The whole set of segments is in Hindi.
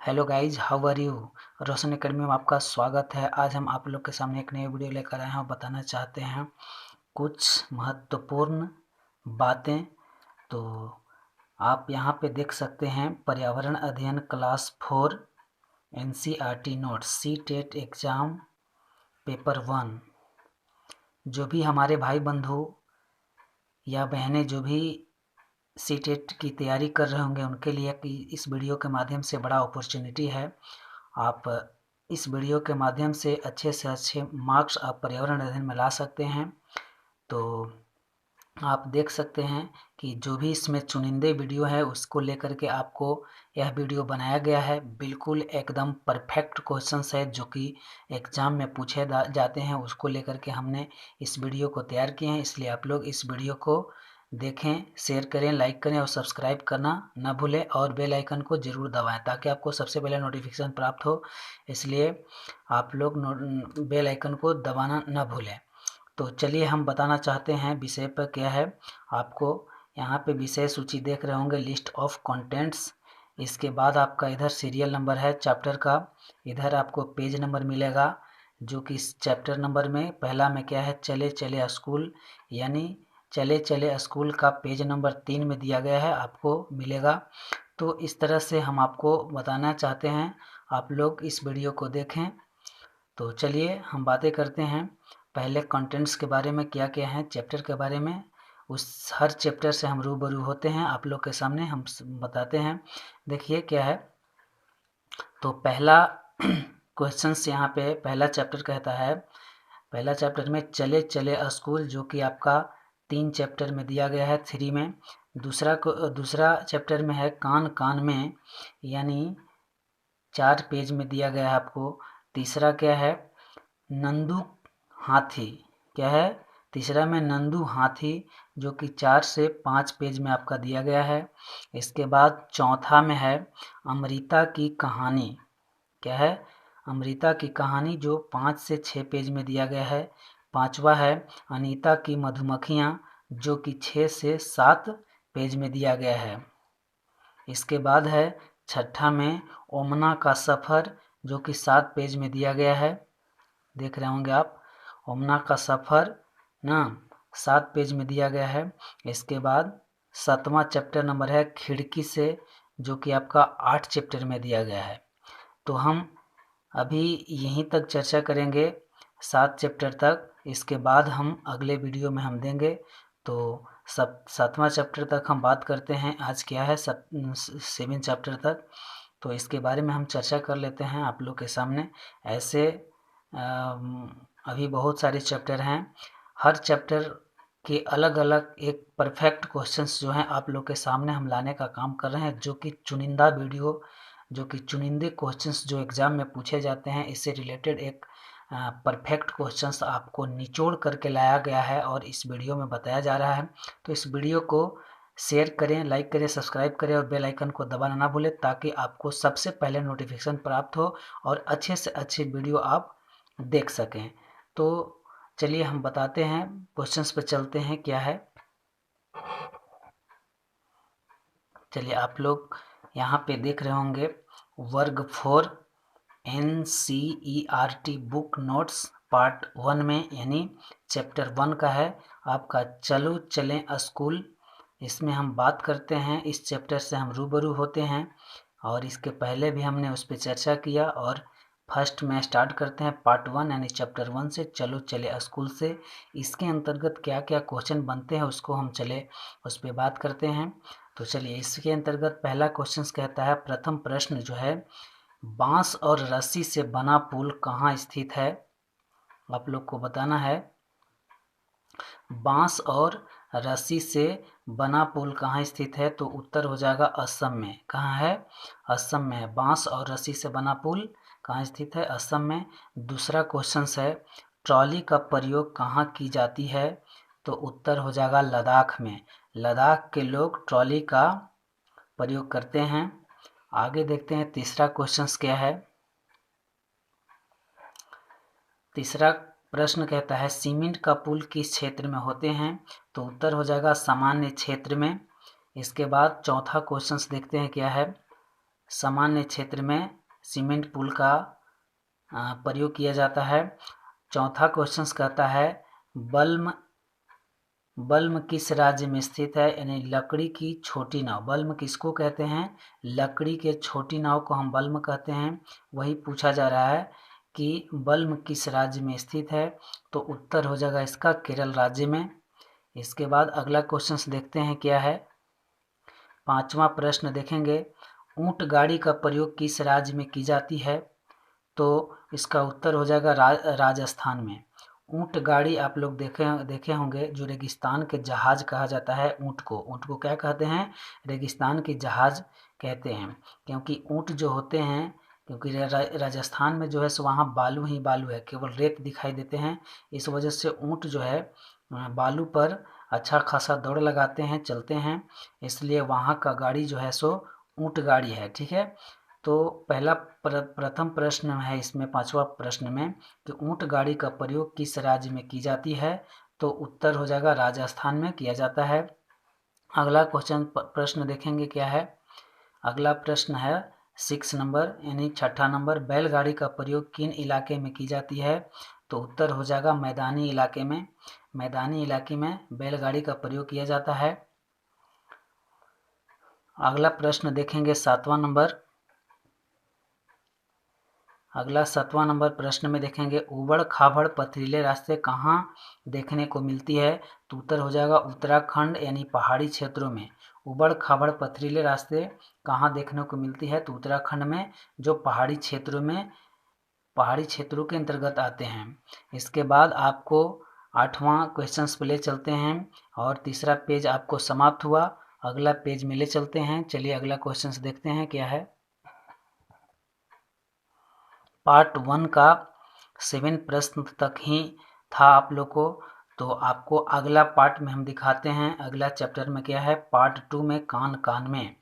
Hello guys, how are you. Roshan academy में आपका स्वागत है। आज हम आप लोग के सामने एक नई वीडियो लेकर आए हैं और बताना चाहते हैं कुछ महत्वपूर्ण बातें। तो आप यहाँ पे देख सकते हैं पर्यावरण अध्ययन class 4 NCERT notes CTET exam paper 1। जो भी हमारे भाई बंधु या बहनें जो भी सी टेट की तैयारी कर रहे होंगे उनके लिए कि इस वीडियो के माध्यम से बड़ा अपॉर्चुनिटी है। आप इस वीडियो के माध्यम से अच्छे मार्क्स आप पर्यावरण अध्ययन में ला सकते हैं। तो आप देख सकते हैं कि जो भी इसमें चुनिंदे वीडियो है उसको लेकर के आपको यह वीडियो बनाया गया है। बिल्कुल एकदम परफेक्ट क्वेश्चंस है जो कि एग्ज़ाम में पूछे जाते हैं, उसको लेकर के हमने इस वीडियो को तैयार किए हैं। इसलिए आप लोग इस वीडियो को देखें, शेयर करें, लाइक करें और सब्सक्राइब करना न भूलें और बेल आइकन को ज़रूर दबाएं ताकि आपको सबसे पहले नोटिफिकेशन प्राप्त हो। इसलिए आप लोग बेल आइकन को दबाना न भूलें। तो चलिए हम बताना चाहते हैं विषय पर क्या है। आपको यहाँ पे विषय सूची देख रहे होंगे, लिस्ट ऑफ कंटेंट्स। इसके बाद आपका इधर सीरियल नंबर है चैप्टर का, इधर आपको पेज नंबर मिलेगा जो कि इस चैप्टर नंबर में पहला में क्या है, चले चले स्कूल, यानी चले चले स्कूल का पेज नंबर 3 में दिया गया है, आपको मिलेगा। तो इस तरह से हम आपको बताना चाहते हैं, आप लोग इस वीडियो को देखें। तो चलिए हम बातें करते हैं पहले कंटेंट्स के बारे में, क्या क्या है चैप्टर के बारे में। उस हर चैप्टर से हम रूबरू होते हैं, आप लोग के सामने हम बताते हैं। देखिए क्या है। तो पहला क्वेश्चंस यहाँ पे पहला चैप्टर कहता है, पहला चैप्टर में चले चले स्कूल जो कि आपका 3 चैप्टर में दिया गया है, 3 में। दूसरा चैप्टर में है कान कान में, यानी 4 पेज में दिया गया है आपको। तीसरा क्या है, नंदू हाथी, क्या है तीसरा में नंदू हाथी जो कि 4 से 5 पेज में आपका दिया गया है। इसके बाद चौथा में है अमृता की कहानी, क्या है अमृता की कहानी जो 5 से 6 पेज में दिया गया है। पांचवा है अनीता की मधुमक्खियाँ जो कि 6 से 7 पेज में दिया गया है। इसके बाद है छठा में ओमना का सफ़र जो कि 7 पेज में दिया गया है, देख रहे होंगे आप, ओमना का सफ़र ना 7 पेज में दिया गया है। इसके बाद 7वां चैप्टर नंबर है खिड़की से जो कि आपका 8 चैप्टर में दिया गया है। तो हम अभी यहीं तक चर्चा करेंगे 7 चैप्टर तक, इसके बाद हम अगले वीडियो में हम देंगे। तो 7वां चैप्टर तक हम बात करते हैं, आज क्या है 7 चैप्टर तक। तो इसके बारे में हम चर्चा कर लेते हैं आप लोग के सामने। ऐसे अभी बहुत सारे चैप्टर हैं, हर चैप्टर के अलग अलग एक परफेक्ट क्वेश्चंस जो हैं आप लोग के सामने हम लाने का काम कर रहे हैं, जो कि चुनिंदा वीडियो, जो कि चुनिंदे क्वेश्चंस जो एग्ज़ाम में पूछे जाते हैं इससे रिलेटेड एक परफेक्ट क्वेश्चंस आपको निचोड़ करके लाया गया है और इस वीडियो में बताया जा रहा है। तो इस वीडियो को शेयर करें, लाइक करें, सब्सक्राइब करें और बेल आइकन को दबाना ना भूलें ताकि आपको सबसे पहले नोटिफिकेशन प्राप्त हो और अच्छे से अच्छे वीडियो आप देख सकें। तो चलिए हम बताते हैं, क्वेश्चंस पे चलते हैं क्या है। चलिए आप लोग यहाँ पे देख रहे होंगे वर्ग 4 NCERT बुक नोट्स पार्ट 1 में, यानी चैप्टर 1 का है आपका चलो चलें स्कूल। इसमें हम बात करते हैं, इस चैप्टर से हम रूबरू होते हैं और इसके पहले भी हमने उस पर चर्चा किया। और फर्स्ट में स्टार्ट करते हैं पार्ट 1 यानी चैप्टर 1 से, चलो चले स्कूल से। इसके अंतर्गत क्या क्या क्वेश्चन बनते हैं उसको हम चले उस पर बात करते हैं। तो चलिए इसके अंतर्गत पहला क्वेश्चन कहता है, प्रथम प्रश्न जो है, बांस और रस्सी से बना पुल कहाँ स्थित है। आप लोग को बताना है बांस और रस्सी से बना पुल कहाँ स्थित है। तो उत्तर हो जाएगा असम में। कहाँ है, असम में है। बांस और रस्सी से बना पुल कहाँ स्थित है, असम में। दूसरा क्वेश्चन है, ट्रॉली का प्रयोग कहाँ की जाती है। तो उत्तर हो जाएगा लद्दाख में। लद्दाख के लोग ट्रॉली का प्रयोग करते हैं। आगे देखते हैं तीसरा क्वेश्चन क्या है। तीसरा प्रश्न कहता है, सीमेंट का पुल किस क्षेत्र में होते हैं। तो उत्तर हो जाएगा सामान्य क्षेत्र में। इसके बाद चौथा क्वेश्चन देखते हैं क्या है। सामान्य क्षेत्र में सीमेंट पुल का प्रयोग किया जाता है। चौथा क्वेश्चन कहता है बल्म किस राज्य में स्थित है, यानी लकड़ी की छोटी नाव। बल्म किसको कहते हैं? लकड़ी के छोटी नाव को हम बल्म कहते हैं। वही पूछा जा रहा है कि बल्म किस राज्य में स्थित है, तो उत्तर हो जाएगा इसका केरल राज्य में। इसके बाद अगला क्वेश्चन देखते हैं क्या है। पांचवा प्रश्न देखेंगे, ऊंट गाड़ी का प्रयोग किस राज्य में की जाती है, तो इसका उत्तर हो जाएगा राजस्थान में। ऊंट गाड़ी आप लोग देखे होंगे, जो रेगिस्तान के जहाज कहा जाता है ऊंट को क्या कहते हैं? रेगिस्तान के जहाज कहते हैं, क्योंकि ऊंट जो होते हैं, क्योंकि राजस्थान में जो है सो वहाँ बालू ही बालू है, केवल रेत दिखाई देते हैं। इस वजह से ऊंट जो है बालू पर अच्छा खासा दौड़ लगाते हैं, चलते हैं, इसलिए वहाँ का गाड़ी जो है सो ऊंट गाड़ी है। ठीक है, तो पहला प्रथम प्रश्न है इसमें, पांचवा प्रश्न में, कि ऊंट गाड़ी का प्रयोग किस राज्य में की जाती है, तो उत्तर हो जाएगा राजस्थान में किया जाता है। अगला प्रश्न देखेंगे क्या है। अगला प्रश्न है 6 नंबर यानी छठा नंबर, बैलगाड़ी का प्रयोग किन इलाके में की जाती है, तो उत्तर हो जाएगा मैदानी इलाके में। मैदानी इलाके में बैलगाड़ी का प्रयोग किया जाता है। अगला प्रश्न देखेंगे 7वां नंबर। अगला 7वां नंबर प्रश्न में देखेंगे, उबड़ खाबड़ पथरीले रास्ते कहाँ देखने को मिलती है, तो उत्तर हो जाएगा उत्तराखंड यानी पहाड़ी क्षेत्रों में। उबड़ खाबड़ पथरीले रास्ते कहाँ देखने को मिलती है, तो उत्तराखंड में, जो पहाड़ी क्षेत्रों के अंतर्गत आते हैं। इसके बाद आपको 8वां क्वेश्चन पे ले चलते हैं, और तीसरा पेज आपको समाप्त हुआ। अगला पेज में ले चलते हैं। चलिए अगला क्वेश्चन देखते हैं क्या है। पार्ट 1 का 7 प्रश्न तक ही था आप लोग को, तो आपको अगला पार्ट में हम दिखाते हैं। अगला चैप्टर में क्या है, पार्ट 2 में कान कान में।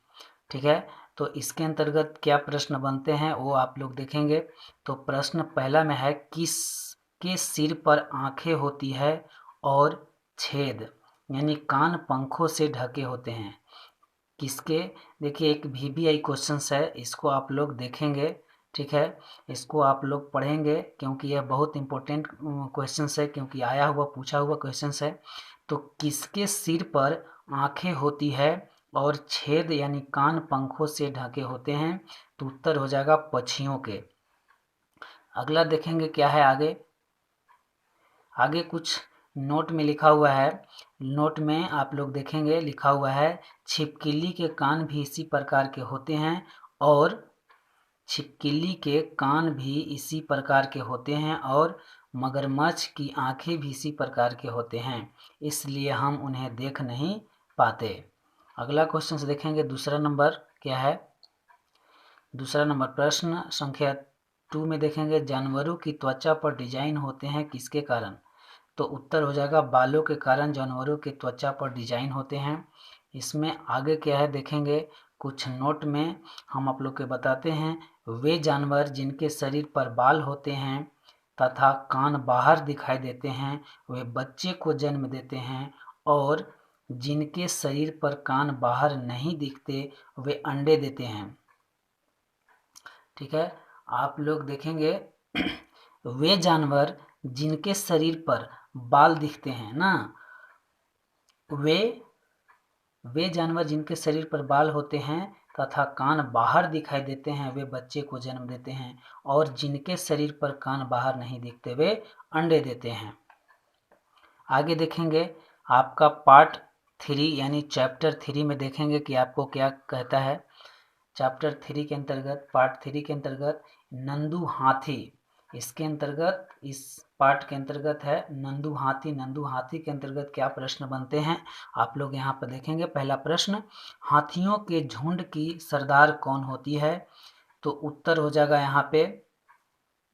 ठीक है, तो इसके अंतर्गत क्या प्रश्न बनते हैं वो आप लोग देखेंगे। तो प्रश्न पहला में है, किसके सिर पर आंखें होती है और छेद, यानी कान पंखों से ढके होते हैं। किसके, देखिए एक VBI क्वेश्चन है, इसको आप लोग देखेंगे। ठीक है, इसको आप लोग पढ़ेंगे, क्योंकि यह बहुत इंपॉर्टेंट क्वेश्चन है, क्योंकि आया हुआ पूछा हुआ क्वेश्चन है। तो किसके सिर पर आंखें होती है और छेद यानी कान पंखों से ढके होते हैं, तो उत्तर हो जाएगा पक्षियों के। अगला देखेंगे क्या है आगे कुछ नोट में लिखा हुआ है। नोट में आप लोग देखेंगे लिखा हुआ है, छिपकली के कान भी इसी प्रकार के होते हैं, और छिपकली के कान भी इसी प्रकार के होते हैं, और मगरमच्छ की आंखें भी इसी प्रकार के होते हैं, इसलिए हम उन्हें देख नहीं पाते। अगला क्वेश्चन देखेंगे, दूसरा नंबर क्या है। दूसरा नंबर प्रश्न संख्या 2 में देखेंगे, जानवरों की त्वचा पर डिजाइन होते हैं किसके कारण, तो उत्तर हो जाएगा बालों के कारण जानवरों के त्वचा पर डिजाइन होते हैं। इसमें आगे क्या है देखेंगे, कुछ नोट में हम आप लोग के बताते हैं, वे जानवर जिनके शरीर पर बाल होते हैं तथा कान बाहर दिखाई देते हैं, वे बच्चे को जन्म देते हैं, और जिनके शरीर पर कान बाहर नहीं दिखते वे अंडे देते हैं। ठीक है, आप लोग देखेंगे वे जानवर जिनके शरीर पर बाल दिखते हैं ना, वे जानवर जिनके शरीर पर बाल होते हैं तथा कान बाहर दिखाई देते हैं, वे बच्चे को जन्म देते हैं, और जिनके शरीर पर कान बाहर नहीं दिखते वे अंडे देते हैं। आगे देखेंगे आपका पार्ट 3 यानी चैप्टर 3 में देखेंगे कि आपको क्या कहता है। चैप्टर 3 के अंतर्गत, पार्ट 3 के अंतर्गत नंदू हाथी, इसके अंतर्गत, इस पार्ट के अंतर्गत है नंदू हाथी। नंदू हाथी के अंतर्गत क्या प्रश्न बनते हैं आप लोग यहाँ पर देखेंगे। पहला प्रश्न, हाथियों के झुंड की सरदार कौन होती है, तो उत्तर हो जाएगा यहाँ पे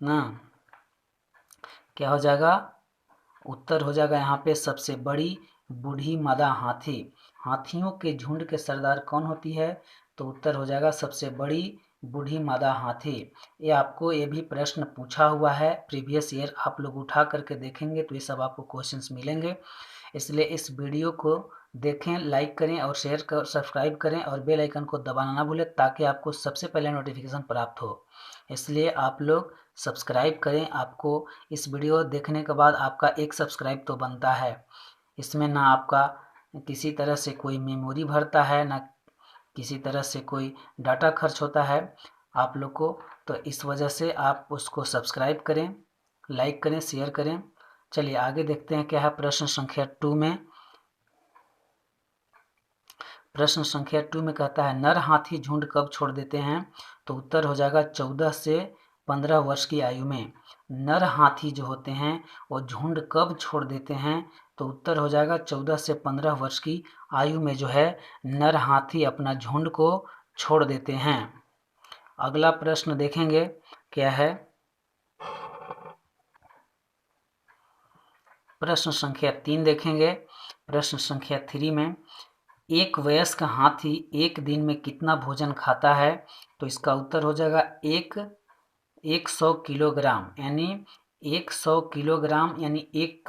ना, क्या हो जाएगा, उत्तर हो जाएगा यहाँ पे सबसे बड़ी बूढ़ी मादा हाथी। हाथियों के झुंड के सरदार कौन होती है, तो उत्तर हो जाएगा सबसे बड़ी बूढ़ी मादा हाथी। ये भी प्रश्न पूछा हुआ है प्रीवियस ईयर, आप लोग उठा करके देखेंगे तो ये सब आपको क्वेश्चंस मिलेंगे, इसलिए इस वीडियो को देखें, लाइक करें और शेयर कर, सब्सक्राइब करें और बेल आइकन को दबाना ना भूलें ताकि आपको सबसे पहले नोटिफिकेशन प्राप्त हो। इसलिए आप लोग सब्सक्राइब करें। आपको इस वीडियो देखने के बाद आपका एक सब्सक्राइब तो बनता है। इसमें ना आपका किसी तरह से कोई मेमोरी भरता है, ना किसी तरह से कोई डाटा खर्च होता है आप लोग को। तो इस वजह से आप उसको सब्सक्राइब करें, लाइक करें, शेयर करें। चलिए आगे देखते हैं क्या है प्रश्न संख्या 2 में। प्रश्न संख्या 2 में कहता है नर हाथी झुंड कब छोड़ देते हैं? तो उत्तर हो जाएगा 14 से 15 वर्ष की आयु में। नर हाथी जो होते हैं वो झुंड कब छोड़ देते हैं? तो उत्तर हो जाएगा 14 से 15 वर्ष की आयु में जो है नर हाथी अपना झुंड को छोड़ देते हैं। अगला प्रश्न देखेंगे क्या है। प्रश्न संख्या 3 देखेंगे। प्रश्न संख्या 3 में एक वयस्क हाथी एक दिन में कितना भोजन खाता है? तो इसका उत्तर हो जाएगा 100 किलोग्राम, यानी 100 किलोग्राम यानी 1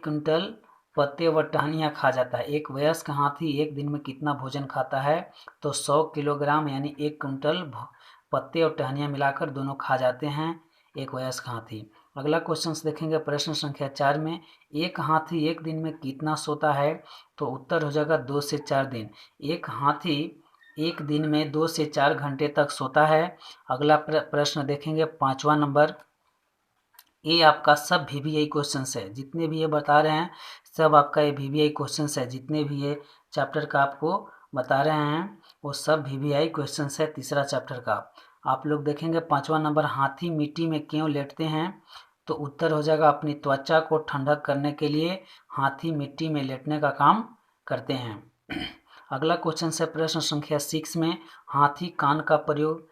कुंटल पत्ते व टहनियाँ खा जाता है। एक वयस्क हाथी एक दिन में कितना भोजन खाता है? तो 100 किलोग्राम यानी 1 कुंटल पत्ते और टहनियाँ मिलाकर दोनों खा जाते हैं एक वयस्क हाथी। अगला क्वेश्चन देखेंगे प्रश्न संख्या 4 में एक हाथी एक दिन में कितना सोता है? तो उत्तर हो जाएगा 2 से 4 दिन। एक हाथी एक दिन में 2 से 4 घंटे तक सोता है। अगला प्रश्न देखेंगे 5वां नंबर। ये आपका सब VVI क्वेश्चन है, जितने भी ये बता रहे हैं सब आपका ये VVI क्वेश्चन है। जितने भी ये चैप्टर का आपको बता रहे हैं वो सब VVI क्वेश्चन है तीसरा चैप्टर का। आप लोग देखेंगे 5वां नंबर हाथी मिट्टी में क्यों लेटते हैं? तो उत्तर हो जाएगा अपनी त्वचा को ठंडक करने के लिए हाथी मिट्टी में लेटने का काम करते हैं। अगला क्वेश्चन है प्रश्न संख्या 6 में हाथी कान का प्रयोग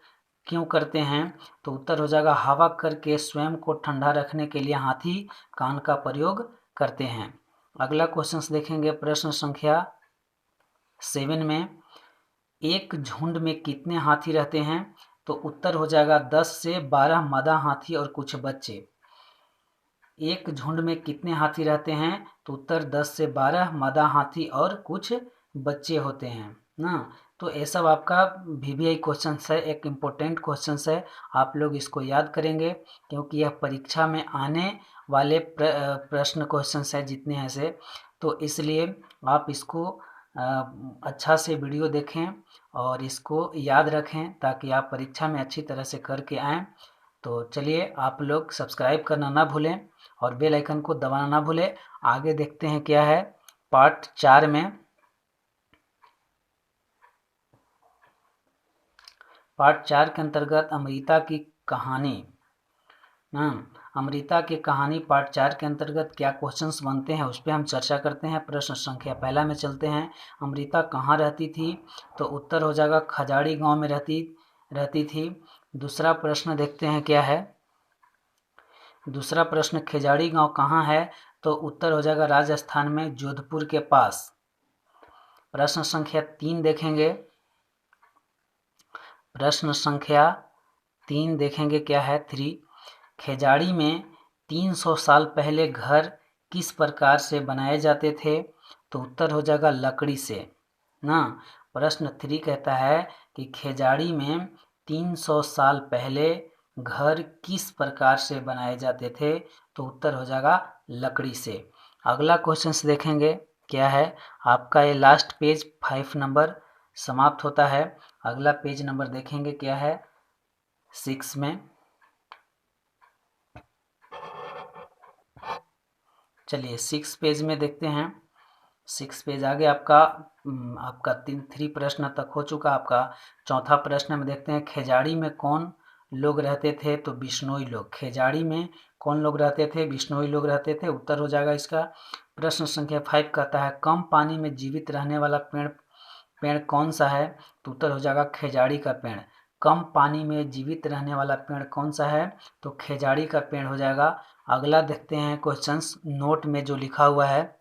क्यों करते हैं? तो उत्तर हो जाएगा हवा करके स्वयं को ठंडा रखने के लिए हाथी कान का प्रयोग करते हैं। अगला क्वेश्चन देखेंगे प्रश्न संख्या 7 में एक झुंड में कितने हाथी रहते हैं? तो उत्तर हो जाएगा 10 से 12 मादा हाथी और कुछ बच्चे। एक झुंड में कितने हाथी रहते हैं? तो उत्तर 10 से 12 मादा हाथी और कुछ बच्चे होते हैं ना। तो ये सब आपका VVI क्वेश्चन है, एक इम्पोर्टेंट क्वेश्चन है। आप लोग इसको याद करेंगे क्योंकि यह परीक्षा में आने वाले प्रश्न क्वेश्चन है जितने हैं से। तो इसलिए आप इसको अच्छा से वीडियो देखें और इसको याद रखें ताकि आप परीक्षा में अच्छी तरह से करके आएँ। तो चलिए आप लोग सब्सक्राइब करना ना भूलें और बेल आइकन को दबाना ना भूलें। आगे देखते हैं क्या है पार्ट 4 में। पार्ट 4 के अंतर्गत अमृता की कहानी। अमृता की कहानी पार्ट 4 के अंतर्गत क्या क्वेश्चंस बनते हैं उस पर हम चर्चा करते हैं। प्रश्न संख्या पहला में चलते हैं। अमृता कहाँ रहती थी? तो उत्तर हो जाएगा खजाड़ी गांव में रहती थी। दूसरा प्रश्न देखते हैं क्या है। दूसरा प्रश्न खिजाड़ी गांव कहाँ है? तो उत्तर हो जाएगा राजस्थान में जोधपुर के पास। प्रश्न संख्या 3 देखेंगे। प्रश्न संख्या 3 देखेंगे क्या है 3। खिजाड़ी में 300 साल पहले घर किस प्रकार से बनाए जाते थे? तो उत्तर हो जाएगा लकड़ी से ना। प्रश्न 3 कहता है कि खिजाड़ी में 300 साल पहले घर किस प्रकार से बनाए जाते थे? तो उत्तर हो जाएगा लकड़ी से। अगला क्वेश्चन देखेंगे क्या है। आपका ये लास्ट पेज 5 नंबर समाप्त होता है। अगला पेज नंबर देखेंगे क्या है 6 में। चलिए 6 पेज में देखते हैं। 6 पेज आगे आपका 3 प्रश्न तक हो चुका। आपका चौथा प्रश्न में देखते हैं खिजाड़ी में कौन लोग रहते थे? तो बिश्नोई लोग। खिजाड़ी में कौन लोग रहते थे? बिश्नोई लोग रहते थे। उत्तर हो जाएगा इसका। प्रश्न संख्या 5 कहता है कम पानी में जीवित रहने वाला पेड़ कौन सा है? तो उत्तर हो जाएगा खिजाड़ी का पेड़। कम पानी में जीवित रहने वाला पेड़ कौन सा है? तो खिजाड़ी का पेड़ हो जाएगा। अगला देखते हैं क्वेश्चंस नोट में जो लिखा हुआ है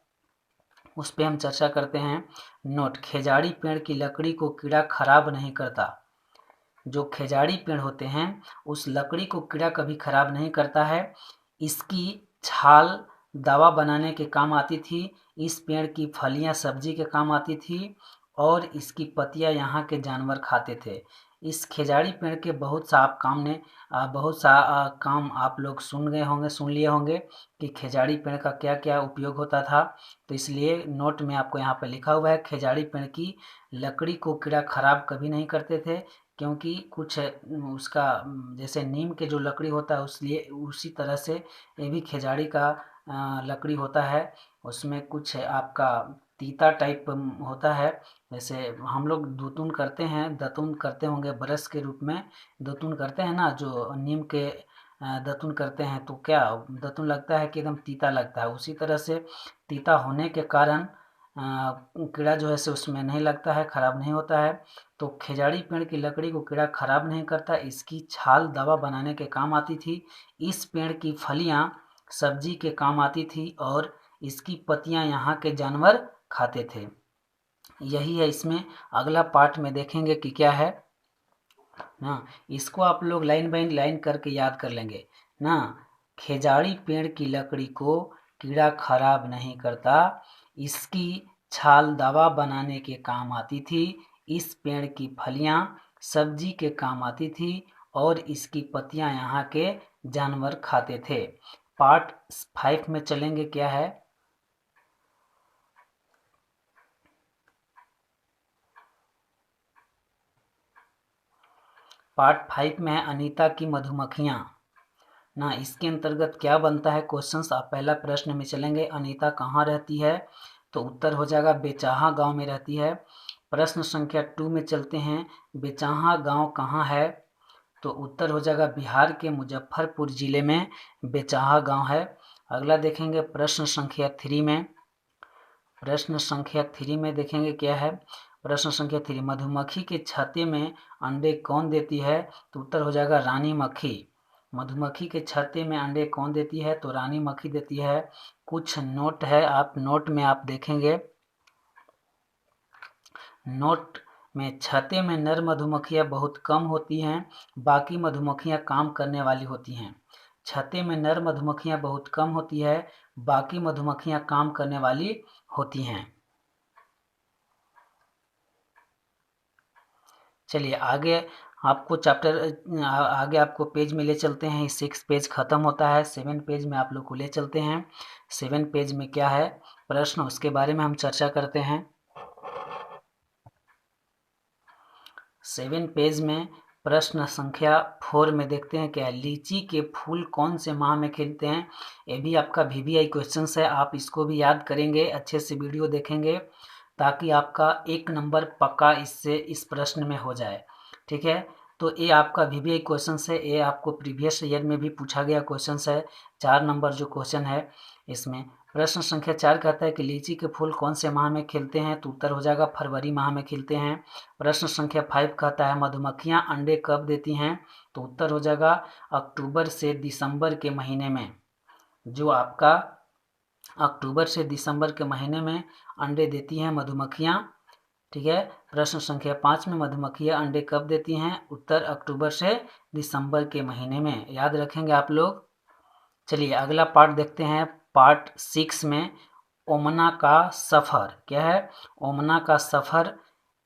उस पर हम चर्चा करते हैं। नोट खिजाड़ी पेड़ की लकड़ी को कीड़ा खराब नहीं करता। जो खिजाड़ी पेड़ होते हैं उस लकड़ी को कीड़ा कभी खराब नहीं करता है। इसकी छाल दवा बनाने के काम आती थी। इस पेड़ की फलियां सब्जी के काम आती थी और इसकी पत्तियां यहाँ के जानवर खाते थे। इस खेजाड़ी पेड़ के बहुत सा आप काम ने बहुत सा काम आप लोग सुन लिए होंगे कि खेजाड़ी पेड़ का क्या क्या उपयोग होता था। तो इसलिए नोट में आपको यहाँ पर लिखा हुआ है, खेजाड़ी पेड़ की लकड़ी को कीड़ा खराब कभी नहीं करते थे, क्योंकि कुछ उसका जैसे नीम के जो लकड़ी होता है उसलिए उसी तरह से ये भी खेजाड़ी का लकड़ी होता है। उसमें कुछ आपका तीता टाइप होता है। जैसे हम लोग दूतुन करते हैं, दतुन करते होंगे ब्रश के रूप में, दतुन करते हैं ना, जो नीम के दतुन करते हैं, तो क्या दतुन लगता है कि एकदम तीता लगता है। उसी तरह से तीता होने के कारण कीड़ा जो है से उसमें नहीं लगता है, खराब नहीं होता है। तो खेजाड़ी पेड़ की लकड़ी को कीड़ा खराब नहीं करता। इसकी छाल दवा बनाने के काम आती थी। इस पेड़ की फलियां सब्जी के काम आती थी और इसकी पत्तियां यहाँ के जानवर खाते थे। यही है इसमें। अगला पार्ट में देखेंगे कि क्या है ना, इसको आप लोग लाइन बाई लाइन करके याद कर लेंगे ना। खेजाड़ी पेड़ की लकड़ी को कीड़ा खराब नहीं करता, इसकी छाल दवा बनाने के काम आती थी, इस पेड़ की फलियां सब्जी के काम आती थी और इसकी पत्तियां यहाँ के जानवर खाते थे। पार्ट 5 में चलेंगे, क्या है पार्ट 5 में है अनीता की मधुमक्खियाँ ना। इसके अंतर्गत क्या बनता है क्वेश्चंस। आप पहला प्रश्न में चलेंगे, अनीता कहाँ रहती है, तो उत्तर हो जाएगा बेचाहा गांव में रहती है। प्रश्न संख्या 2 में चलते हैं, बेचाहा गांव कहाँ है, तो उत्तर हो जाएगा बिहार के मुजफ्फरपुर जिले में बेचाहा गांव है। अगला देखेंगे प्रश्न संख्या 3 में। प्रश्न संख्या 3 में देखेंगे क्या है। प्रश्न संख्या 3, मधुमक्खी के छत्ते में अंडे कौन देती है, तो उत्तर हो जाएगा रानी मक्खी। मधुमक्खी के छत्ते में अंडे कौन देती है, तो रानी मक्खी देती है। कुछ नोट है, आप नोट में आप देखेंगे, नोट में छत्ते में नर मधुमक्खियां बहुत कम होती हैं, बाकी मधुमक्खियां काम करने वाली होती हैं। छत्ते में नर मधुमक्खियां बहुत कम होती है, बाकी मधुमक्खियां काम करने वाली होती हैं। चलिए आगे आपको आगे आपको पेज में ले चलते हैं। 6 पेज खत्म होता है, 7 पेज में आप लोग को ले चलते हैं। 7 पेज में क्या है प्रश्न, उसके बारे में हम चर्चा करते हैं। 7 पेज में प्रश्न संख्या 4 में देखते हैं क्या है, लीची के फूल कौन से माह में खिलते हैं। ये भी आपका VVI क्वेश्चन है, आप इसको भी याद करेंगे, अच्छे से वीडियो देखेंगे ताकि आपका 1 नंबर पक्का इससे इस प्रश्न में हो जाए। ठीक है, तो ये आपका VVI क्वेश्चन है, ये आपको प्रीवियस ईयर में भी पूछा गया क्वेश्चन है। 4 नंबर जो क्वेश्चन है इसमें। प्रश्न संख्या 4 कहता है कि लीची के फूल कौन से माह में खिलते हैं, तो उत्तर हो जाएगा फरवरी माह में खिलते हैं। प्रश्न संख्या 5 कहता है मधुमक्खियां अंडे कब देती हैं, तो उत्तर हो जाएगा अक्टूबर से दिसंबर के महीने में। जो आपका अक्टूबर से दिसंबर के महीने में अंडे देती हैं मधुमक्खियां। ठीक है, प्रश्न संख्या 5 में मधुमक्खियां अंडे कब देती हैं, उत्तर अक्टूबर से दिसंबर के महीने में, याद रखेंगे आप लोग। चलिए अगला पार्ट देखते हैं, पार्ट 6 में ओमना का सफ़र। क्या है, ओमना का सफ़र।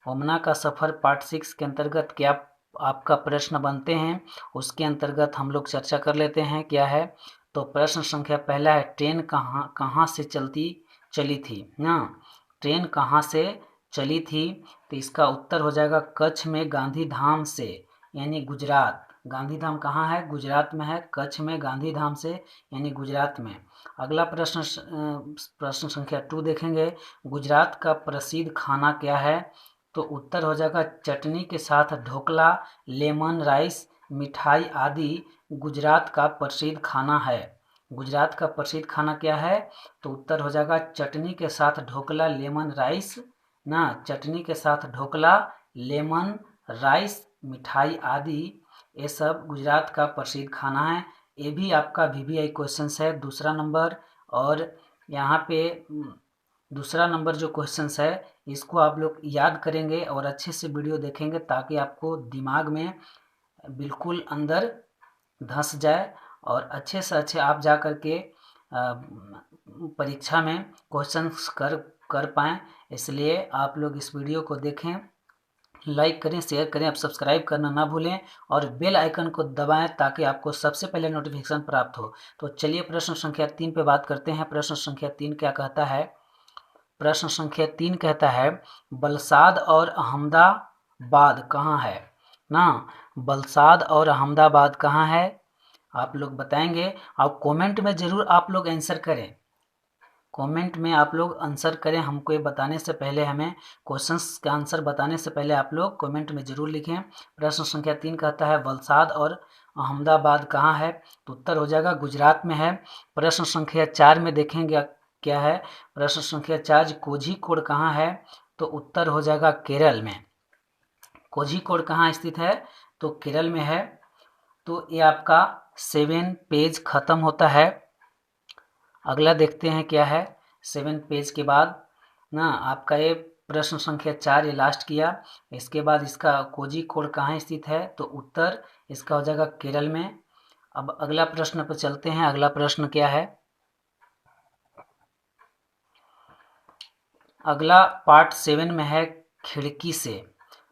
ओमना का सफ़र पार्ट 6 के अंतर्गत क्या आपका प्रश्न बनते हैं, उसके अंतर्गत हम लोग चर्चा कर लेते हैं। क्या है, तो प्रश्न संख्या पहला है, ट्रेन कहाँ कहाँ से चली थी ना। ट्रेन कहाँ से चली थी, तो इसका उत्तर हो जाएगा कच्छ में गांधीधाम से, यानी गुजरात। गांधीधाम कहाँ है, गुजरात में है, कच्छ में गांधीधाम से यानी गुजरात में। अगला प्रश्न संख्या 2 देखेंगे, गुजरात का प्रसिद्ध खाना क्या है, तो उत्तर हो जाएगा चटनी के साथ ढोकला, लेमन राइस, मिठाई आदि गुजरात का प्रसिद्ध खाना है। गुजरात का प्रसिद्ध खाना क्या है, तो उत्तर हो जाएगा चटनी के साथ ढोकला, लेमन राइस ना, चटनी के साथ ढोकला, लेमन राइस, मिठाई आदि ये सब गुजरात का प्रसिद्ध खाना है। ये भी आपका VVI क्वेश्चन है, दूसरा नंबर। और यहाँ पे दूसरा नंबर जो क्वेश्चन है इसको आप लोग याद करेंगे और अच्छे से वीडियो देखेंगे ताकि आपको दिमाग में बिल्कुल अंदर धंस जाए और अच्छे से अच्छे आप जा कर के परीक्षा में क्वेश्चंस कर पाएँ, इसलिए आप लोग इस वीडियो को देखें, लाइक करें, शेयर करें, अब सब्सक्राइब करना ना भूलें और बेल आइकन को दबाएं ताकि आपको सबसे पहले नोटिफिकेशन प्राप्त हो। तो चलिए प्रश्न संख्या 3 पे बात करते हैं। प्रश्न संख्या 3 क्या कहता है? प्रश्न संख्या 3 कहता है बलसाद और अहमदाबाद कहाँ है ना? बलसाद और अहमदाबाद कहाँ है? आप लोग बताएंगे और कमेंट में ज़रूर आप लोग आंसर करें। कमेंट में आप लोग आंसर करें। हमको ये बताने से पहले, हमें क्वेश्चंस का आंसर बताने से पहले आप लोग कमेंट में ज़रूर लिखें। प्रश्न संख्या 3 कहता है वलसाद और अहमदाबाद कहाँ है? तो उत्तर हो जाएगा गुजरात में है। प्रश्न संख्या 4 में देखेंगे क्या है। प्रश्न संख्या 4 कोझीकोड कहाँ है? तो उत्तर हो जाएगा केरल में। कोझीकोड कहाँ स्थित है? तो केरल में है। तो ये आपका 7 पेज खत्म होता है। अगला देखते हैं क्या है। 7 पेज के बाद ना आपका ये प्रश्न संख्या 4 ये लास्ट किया। इसके बाद इसका कोझीकोड कहाँ स्थित है? तो उत्तर इसका हो जाएगा केरल में। अब अगला प्रश्न पर चलते हैं। अगला प्रश्न क्या है? अगला पार्ट 7 में है खिड़की से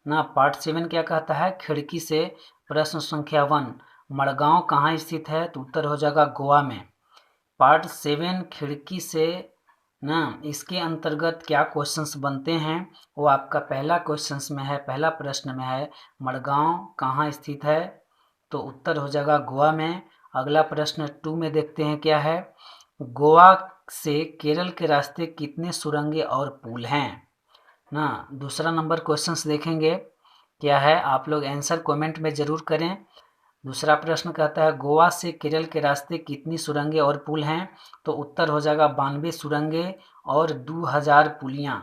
ना। पार्ट 7 क्या कहता है? खिड़की से। प्रश्न संख्या 1 मड़गांव कहाँ स्थित है? तो उत्तर हो जाएगा गोवा में। पार्ट 7 खिड़की से ना, इसके अंतर्गत क्या क्वेश्चंस बनते हैं वो आपका पहला क्वेश्चंस में है, पहला प्रश्न में है मड़गांव कहाँ स्थित है? तो उत्तर हो जाएगा गोवा में। अगला प्रश्न 2 में देखते हैं क्या है। गोवा से केरल के रास्ते कितने सुरंगें और पुल हैं ना। दूसरा नंबर क्वेश्चंस देखेंगे क्या है। आप लोग आंसर कमेंट में ज़रूर करें। दूसरा प्रश्न कहता है गोवा से केरल के रास्ते कितनी सुरंगें और पुल हैं? तो उत्तर हो जाएगा 92 सुरंगें और 2000 पुलियाँ,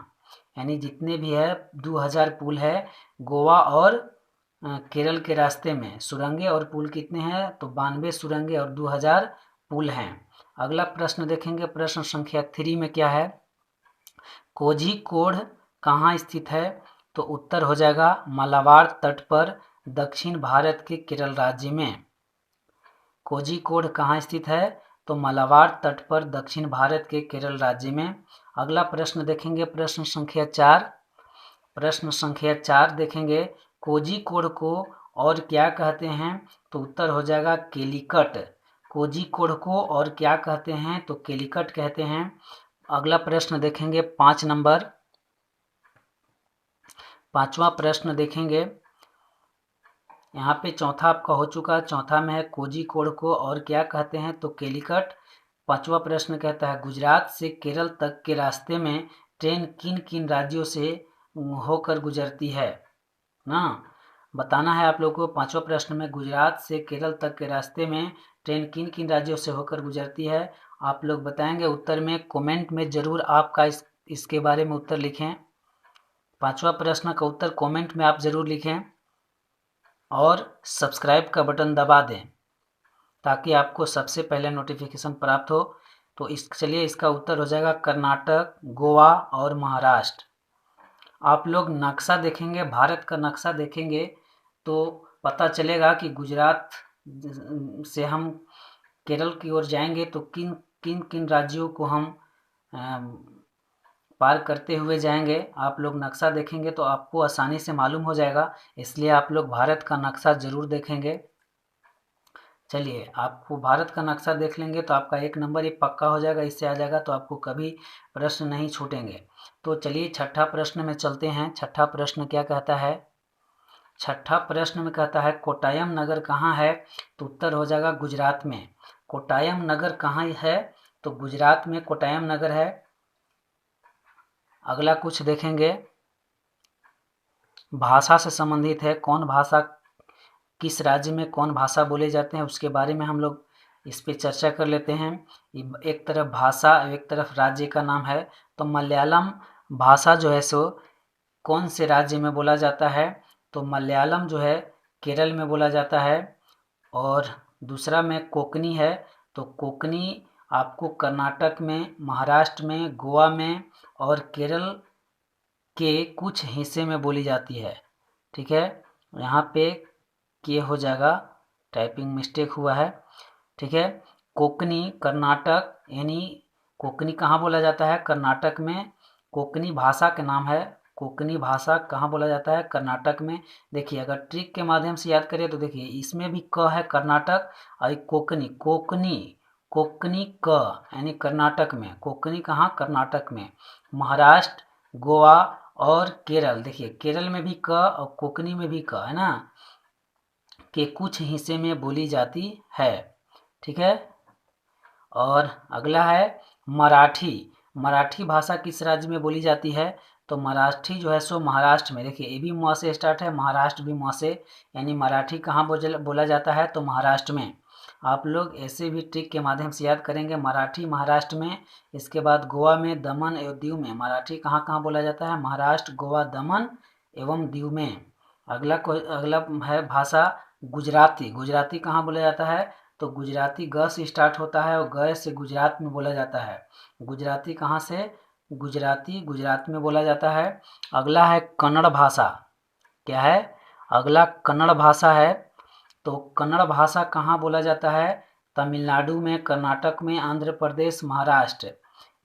यानी जितने भी है 2000 पुल है गोवा और केरल के रास्ते में। सुरंगें और पुल कितने हैं? तो 92 सुरंगें और 2000 पुल हैं। अगला प्रश्न देखेंगे। प्रश्न संख्या 3 में क्या है। कोझीकोड कहाँ स्थित है? तो उत्तर हो जाएगा मालाबार तट पर दक्षिण भारत के केरल राज्य में। कोझीकोड कहाँ स्थित है? तो मालाबार तट पर दक्षिण भारत के केरल राज्य में। अगला प्रश्न देखेंगे। प्रश्न संख्या 4। प्रश्न संख्या 4 देखेंगे कोझीकोड को और क्या कहते हैं? तो उत्तर हो जाएगा केलिकट। कोझीकोड को और क्या कहते हैं? तो केलिकट कहते हैं। अगला प्रश्न देखेंगे 5 नंबर। पांचवा प्रश्न देखेंगे। यहाँ पे चौथा आपका हो चुका है। चौथा में है कोझीकोड को और क्या कहते हैं? तो केलिकट। पांचवा प्रश्न कहता है गुजरात से केरल तक के रास्ते में ट्रेन किन किन राज्यों से होकर गुजरती है ना। बताना है आप लोगों को। पांचवा प्रश्न में गुजरात से केरल तक के रास्ते में ट्रेन किन किन राज्यों से होकर गुजरती है। आप लोग बताएंगे उत्तर में। कमेंट में ज़रूर आपका इसके बारे में उत्तर लिखें। पांचवा प्रश्न का उत्तर कमेंट में आप ज़रूर लिखें और सब्सक्राइब का बटन दबा दें ताकि आपको सबसे पहले नोटिफिकेशन प्राप्त हो। तो चलिए इसका उत्तर हो जाएगा कर्नाटक, गोवा और महाराष्ट्र। आप लोग नक्शा देखेंगे, भारत का नक्शा देखेंगे तो पता चलेगा कि गुजरात से हम केरल की ओर जाएंगे तो किन किन किन राज्यों को हम पार करते हुए जाएंगे। आप लोग नक्शा देखेंगे तो आपको आसानी से मालूम हो जाएगा, इसलिए आप लोग भारत का नक्शा ज़रूर देखेंगे। चलिए आपको भारत का नक्शा देख लेंगे तो आपका 1 नंबर ये पक्का हो जाएगा, इससे आ जाएगा तो आपको कभी प्रश्न नहीं छूटेंगे। तो चलिए छठा प्रश्न में चलते हैं। छठा प्रश्न क्या कहता है। छठा प्रश्न में कहता है कोट्टायम नगर कहाँ है? तो उत्तर हो जाएगा गुजरात में। कोट्टायम नगर कहाँ है? तो गुजरात में कोट्टायम नगर है। अगला कुछ देखेंगे, भाषा से संबंधित है। कौन भाषा, किस राज्य में कौन भाषा बोले जाते हैं उसके बारे में हम लोग इस पे चर्चा कर लेते हैं। एक तरफ भाषा, एक तरफ राज्य का नाम है। तो मलयालम भाषा जो है सो कौन से राज्य में बोला जाता है? तो मलयालम जो है केरल में बोला जाता है। और दूसरा में कोंकणी है। तो कोंकणी आपको कर्नाटक में, महाराष्ट्र में, गोवा में और केरल के कुछ हिस्से में बोली जाती है। ठीक है, यहाँ पे के हो जाएगा, टाइपिंग मिस्टेक हुआ है। ठीक है, कोकनी कर्नाटक, यानी कोकनी कहाँ बोला जाता है? कर्नाटक में। कोकनी भाषा के नाम है। कोकनी भाषा कहाँ बोला जाता है? कर्नाटक में। देखिए अगर ट्रिक के माध्यम से याद करें तो देखिए इसमें भी क है कर्नाटक, और कोकनी कोकनी कोकनी क यानी कर्नाटक में। कोकनी कहाँ? कर्नाटक में। महाराष्ट्र, गोवा और केरल, देखिए केरल में भी क और कोकनी में भी क है ना, के कुछ हिस्से में बोली जाती है। ठीक है। और अगला है मराठी। मराठी भाषा किस राज्य में बोली जाती है? तो मराठी जो है सो महाराष्ट्र में। देखिए ये भी म से स्टार्ट है, महाराष्ट्र भी म से, यानी मराठी कहाँ बोला जाता है? तो महाराष्ट्र में। आप लोग ऐसे भी ट्रिक के माध्यम से याद करेंगे। मराठी महाराष्ट्र में, इसके बाद गोवा में, दमन एवं दीव में। मराठी कहाँ कहाँ बोला जाता है? महाराष्ट्र, गोवा, दमन एवं दीव में। अगला है भाषा गुजराती। गुजराती कहाँ बोला जाता है? तो गुजराती ग से स्टार्ट होता है और ग से गुजरात में बोला जाता है। गुजराती कहाँ से? गुजराती गुजरात में बोला जाता है। अगला है कन्नड़ भाषा। क्या है? अगला कन्नड़ भाषा है। तो कन्नड़ भाषा कहाँ बोला जाता है? तमिलनाडु में, कर्नाटक में, आंध्र प्रदेश, महाराष्ट्र,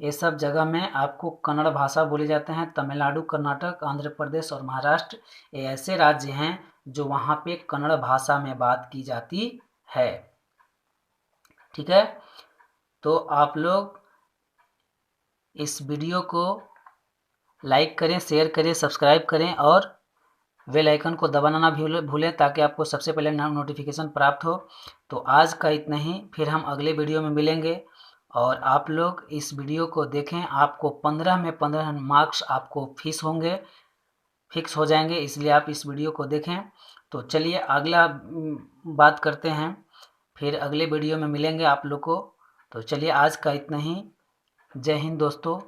ये सब जगह में आपको कन्नड़ भाषा बोले जाते हैं। तमिलनाडु, कर्नाटक, आंध्र प्रदेश और महाराष्ट्र ये ऐसे राज्य हैं जो वहाँ पे कन्नड़ भाषा में बात की जाती है। ठीक है। तो आप लोग इस वीडियो को लाइक करें, शेयर करें, सब्सक्राइब करें और बेल आइकन को दबाना ना भूलें ताकि आपको सबसे पहले नोटिफिकेशन प्राप्त हो। तो आज का इतना ही, फिर हम अगले वीडियो में मिलेंगे। और आप लोग इस वीडियो को देखें, आपको 15 में 15 मार्क्स आपको फिक्स हो जाएंगे, इसलिए आप इस वीडियो को देखें। तो चलिए अगला बात करते हैं, फिर अगले वीडियो में मिलेंगे आप लोग को। तो चलिए आज का इतना ही। जय हिंद दोस्तों।